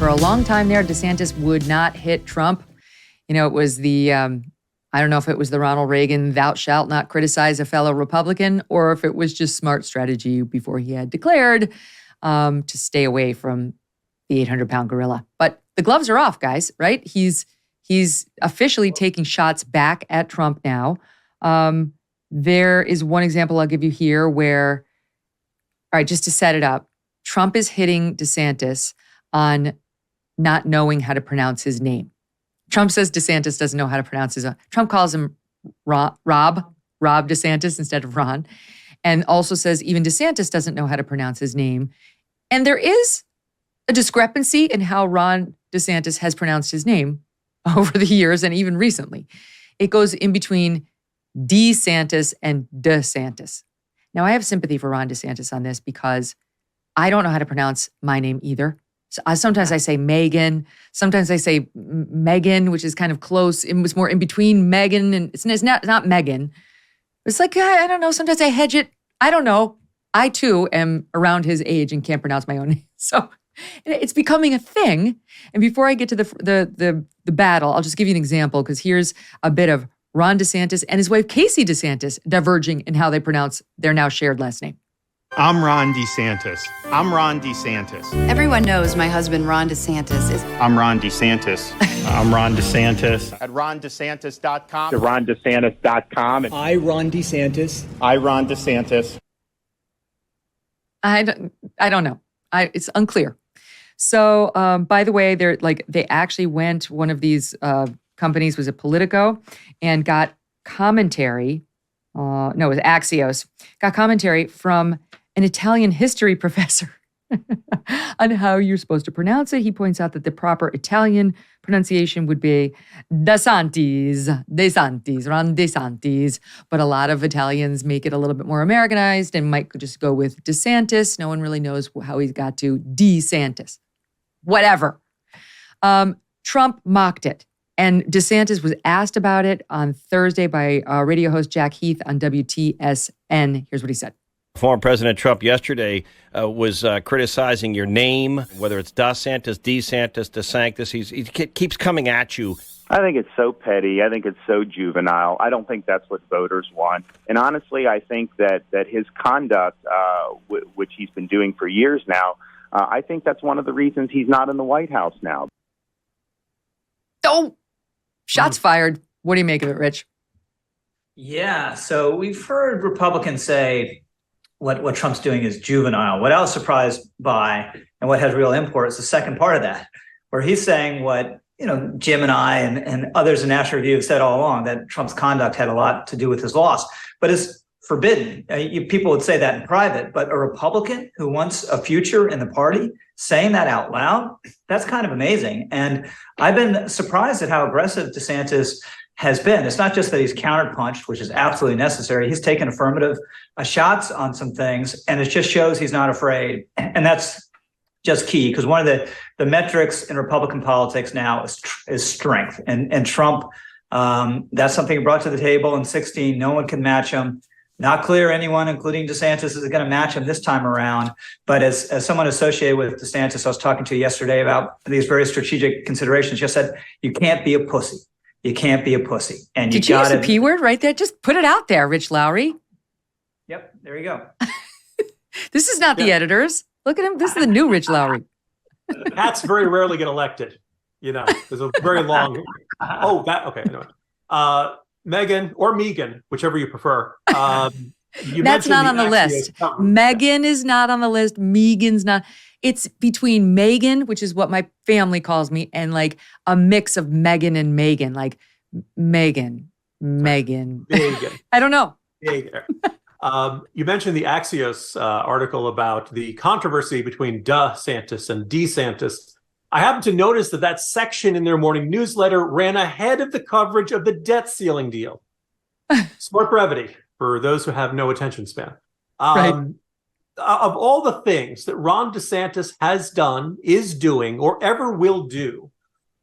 for a long time there, DeSantis would not hit Trump. You know, it was the, I don't know if it was the Ronald Reagan, thou shalt not criticize a fellow Republican, or if it was just smart strategy before he had declared to stay away from the 800-pound gorilla. But the gloves are off, guys, right? He's officially taking shots back at Trump now. There is one example I'll give you here where, all right, just to set it up, Trump is hitting DeSantis on not knowing how to pronounce his name. Trump says DeSantis doesn't know how to pronounce his own. Trump calls him Rob DeSantis instead of Ron, and also says even DeSantis doesn't know how to pronounce his name. And there is a discrepancy in how Ron DeSantis has pronounced his name over the years and even recently. It goes in between DeSantis and DeSantis. Now, I have sympathy for Ron DeSantis on this because I don't know how to pronounce my name either. So sometimes I say Megan. Sometimes I say Megyn, which is kind of close. It was more in between Megan and it's not Megan. It's like, I don't know. Sometimes I hedge it. I don't know. I too am around his age and can't pronounce my own name. So it's becoming a thing. And before I get to the battle, I'll just give you an example because here's a bit of Ron DeSantis and his wife, Casey DeSantis, diverging in how they pronounce their now shared last name. I'm Ron DeSantis. I'm Ron DeSantis. Everyone knows my husband, Ron DeSantis, is... I'm Ron DeSantis. I'm Ron DeSantis. At RonDeSantis.com. At RonDeSantis.com. I, Ron DeSantis. I, Ron DeSantis. I don't know. It's unclear. So, by the way, they actually went, one of these companies was a Politico, and got commentary. No, it was Axios. Got commentary from an Italian history professor on how you're supposed to pronounce it. He points out that the proper Italian pronunciation would be DeSantis, Ron DeSantis. But a lot of Italians make it a little bit more Americanized and might just go with DeSantis. No one really knows how he's got to DeSantis. Whatever. Trump mocked it. And DeSantis was asked about it on Thursday by radio host Jack Heath on WTSN. Here's what he said. Former President Trump yesterday was criticizing your name, whether it's DeSantis, DeSantis. He keeps coming at you. I think it's so petty. I think it's so juvenile. I don't think that's what voters want. And honestly, I think that his conduct, which he's been doing for years now, I think that's one of the reasons he's not in the White House now. Oh, shots fired. What do you make of it, Rich? Yeah, so we've heard Republicans say what Trump's doing is juvenile. What I was surprised by and what has real import is the second part of that, where he's saying what Jim and I and others in National Review have said all along, that Trump's conduct had a lot to do with his loss. But it's forbidden. People would say that in private, but a Republican who wants a future in the party saying that out loud, that's kind of amazing. And I've been surprised at how aggressive DeSantis has been. It's not just that he's counterpunched, which is absolutely necessary. He's taken affirmative shots on some things, and it just shows he's not afraid. And that's just key, because one of the metrics in Republican politics now is strength. And Trump, that's something he brought to the table in 2016. No one can match him. Not clear anyone, including DeSantis, is going to match him this time around. But as someone associated with DeSantis, I was talking to yesterday about these very strategic considerations, just said, you can't be a pussy. You can't be a pussy. And Did you use the P word right there? Just put it out there, Rich Lowry. Yep, there you go. This is not the editors. Look at him. This is the new Rich Lowry. Hats very rarely get elected. There's a very long. Okay. Anyway. Megyn or Megan, whichever you prefer. That's not on the list. Megyn is not on the list. Megan's not. It's between Megyn, which is what my family calls me, and like a mix of Megan and Megan, like Megan. I don't know. You mentioned the Axios article about the controversy between DeSantis and DeSantis. I happened to notice that section in their morning newsletter ran ahead of the coverage of the debt ceiling deal. Smart brevity for those who have no attention span. Right. Of all the things that Ron DeSantis has done, is doing, or ever will do,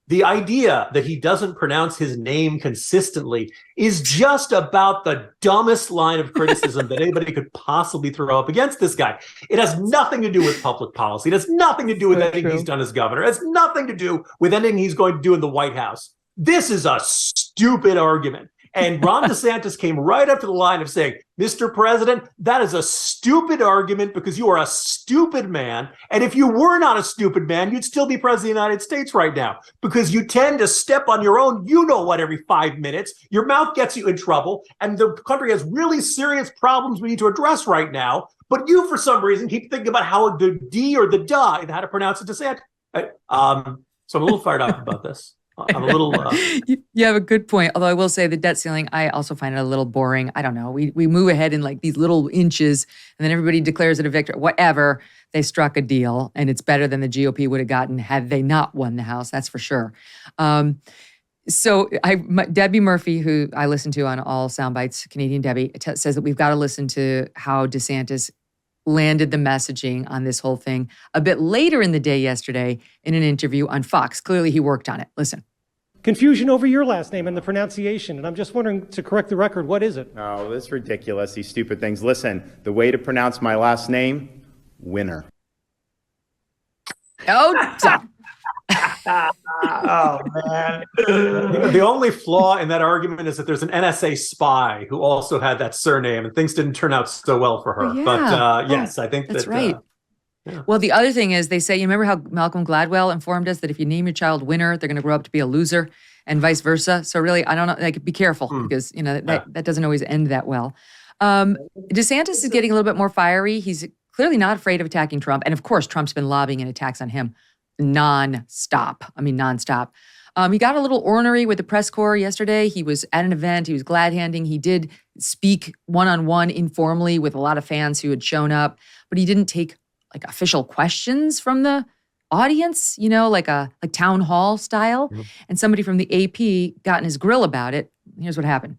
The idea that he doesn't pronounce his name consistently is just about the dumbest line of criticism that anybody could possibly throw up against this guy. It has nothing to do with public policy. It has nothing to do with anything he's done as governor. It has nothing to do with anything he's going to do in the White House. This is a stupid argument. And Ron DeSantis came right up to the line of saying, Mr. President, that is a stupid argument because you are a stupid man. And if you were not a stupid man, you'd still be president of the United States right now because you tend to step on your own, you know what, every 5 minutes. Your mouth gets you in trouble. And the country has really serious problems we need to address right now. But you, for some reason, keep thinking about how the D or the duh and how to pronounce it DeSantis. So I'm a little fired up about this. I'm a little. You have a good point. Although I will say the debt ceiling, I also find it a little boring. I don't know. We move ahead in like these little inches, and then everybody declares it a victory. Whatever. They struck a deal, and it's better than the GOP would have gotten had they not won the House. That's for sure. Debbie Murphy, who I listen to on all sound bites, Canadian Debbie, says that we've got to listen to how DeSantis landed the messaging on this whole thing a bit later in the day yesterday in an interview on Fox. Clearly, he worked on it. Listen. Confusion over your last name and the pronunciation. And I'm just wondering, to correct the record, what is it? Oh, this is ridiculous, these stupid things. Listen, the way to pronounce my last name, Winner. Oh, Oh, man. The only flaw in that argument is that there's an NSA spy who also had that surname, and things didn't turn out so well for her. Yeah. But yes, I think that's that, right. Yeah. Well, the other thing is they say, you remember how Malcolm Gladwell informed us that if you name your child Winner, they're going to grow up to be a loser and vice versa. So really, I don't know, like, be careful because, that doesn't always end that well. DeSantis is getting a little bit more fiery. He's clearly not afraid of attacking Trump. And of course, Trump's been lobbying and attacks on him nonstop. He got a little ornery with the press corps yesterday. He was at an event. He was glad-handing. He did speak one-on-one informally with a lot of fans who had shown up, but he didn't take like official questions from the audience, like town hall style. Mm-hmm. And somebody from the AP got in his grill about it. Here's what happened.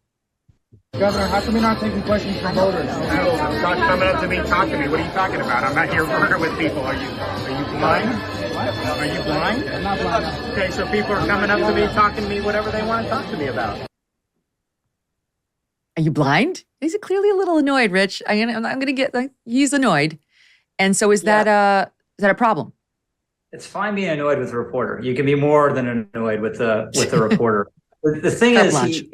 Governor, how come you're not taking questions from voters? Stop coming up to me, talk to me. What are you talking about? I'm not here working with people. Are you blind? Are you blind? I'm not blind. Okay, so people are coming up to me, talking to me, whatever they want to talk to me about. Are you blind? He's clearly a little annoyed, Rich. I'm going to get, he's annoyed. And so is that a problem? It's fine being annoyed with a reporter. You can be more than annoyed with the reporter. The thing is,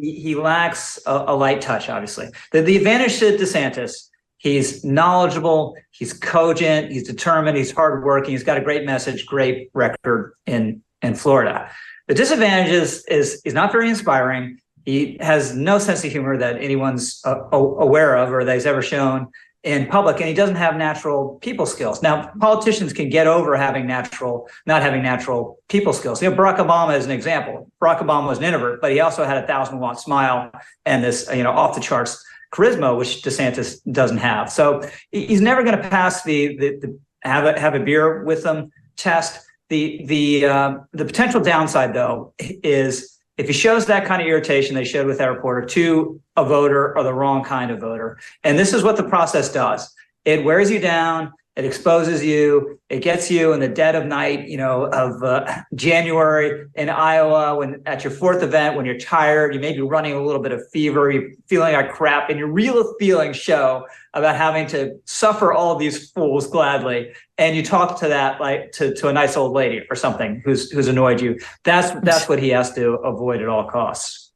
he lacks a light touch, obviously. The advantage to DeSantis, he's knowledgeable, he's cogent, he's determined, he's hardworking, he's got a great message, great record in Florida. The disadvantage is he's not very inspiring. He has no sense of humor that anyone's aware of or that he's ever shown in public, and he doesn't have natural people skills. Now, politicians can get over not having natural people skills. Barack Obama is an example. Barack Obama was an introvert, but he also had a 1,000-watt smile and this, off the charts charisma, which DeSantis doesn't have. So he's never going to pass the have a beer with them test. The potential downside, though, is if he shows that kind of irritation they showed with that reporter to a voter or the wrong kind of voter, and this is what the process does. It wears you down. It exposes you. It gets you in the dead of night, of January in Iowa, when at your fourth event, when you're tired, you may be running a little bit of fever, you're feeling like crap, and your real feelings show about having to suffer all of these fools gladly. And you talk to that like to a nice old lady or something who's annoyed you. That's what he has to avoid at all costs.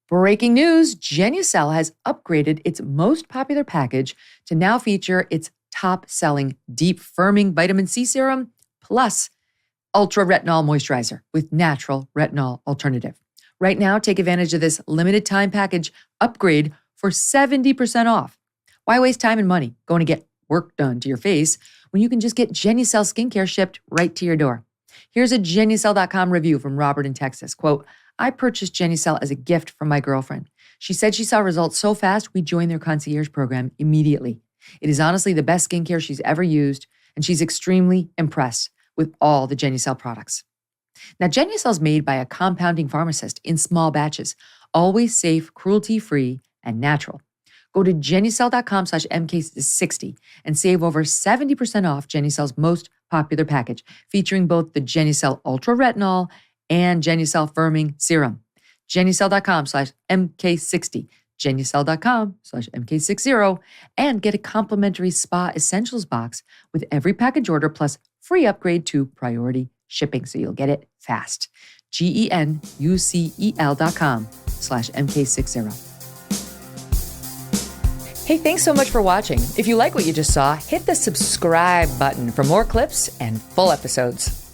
Breaking news, Genucel has upgraded its most popular package to now feature its top-selling deep firming vitamin C serum plus ultra retinol moisturizer with natural retinol alternative. Right now, take advantage of this limited time package upgrade for 70% off. Why waste time and money going to get work done to your face when you can just get Genucel skincare shipped right to your door? Here's a Genucel.com review from Robert in Texas. Quote, I purchased Genucel as a gift from my girlfriend. She said she saw results so fast, we joined their concierge program immediately. It is honestly the best skincare she's ever used, and she's extremely impressed with all the Genucel products. Now, Genucel is made by a compounding pharmacist in small batches, always safe, cruelty-free, and natural. Go to jennycell.com/MK60 and save over 70% off JennyCell's most popular package, featuring both the JennyCell Ultra Retinol and JennyCell Firming Serum. JennyCell.com/MK60, JennyCell.com/MK60, and get a complimentary Spa Essentials box with every package order, plus free upgrade to priority shipping, so you'll get it fast. GenUcel.com/MK60. Hey, thanks so much for watching. If you like what you just saw, hit the subscribe button for more clips and full episodes.